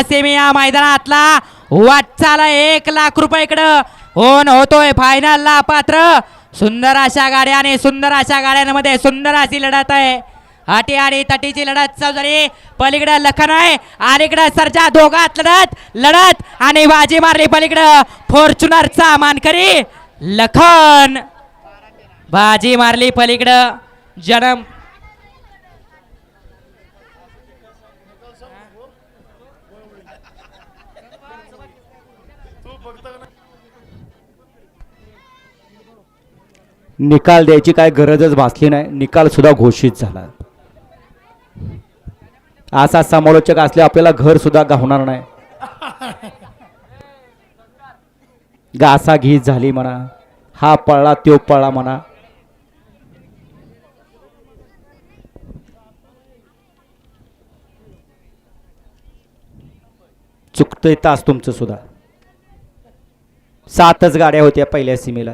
Semi या मैदानातला वाटचाल 1 लाख रुपये इकडं होतोय फायनलला पात्र। सुंदर अशा गाड्या आणि सुंदर अशा गाड्यांमध्ये सुंदर अशी लढत आहे। हाटी आणि तटीची लढत चौधरी पलीकडे लखन आहे आणि इकडे सरजा दोघात लढत आणि बाजी मारली पलीकडे फॉर्च्युनरचा मानकरी लखन बाजी मारली पलीकडे जन्म निकाल द्यायची काय गरजच भासली नाही। निकाल सुद्धा घोषित झाला। असा समालोचक असले आपल्याला घर सुद्धा गावणार नाही। घासा घीस झाली म्हणा, हा पळला त्यो पळला म्हणा। चुकतंय तास तुमचं सुद्धा। 7च गाड्या होत्या पहिल्या सीमेला।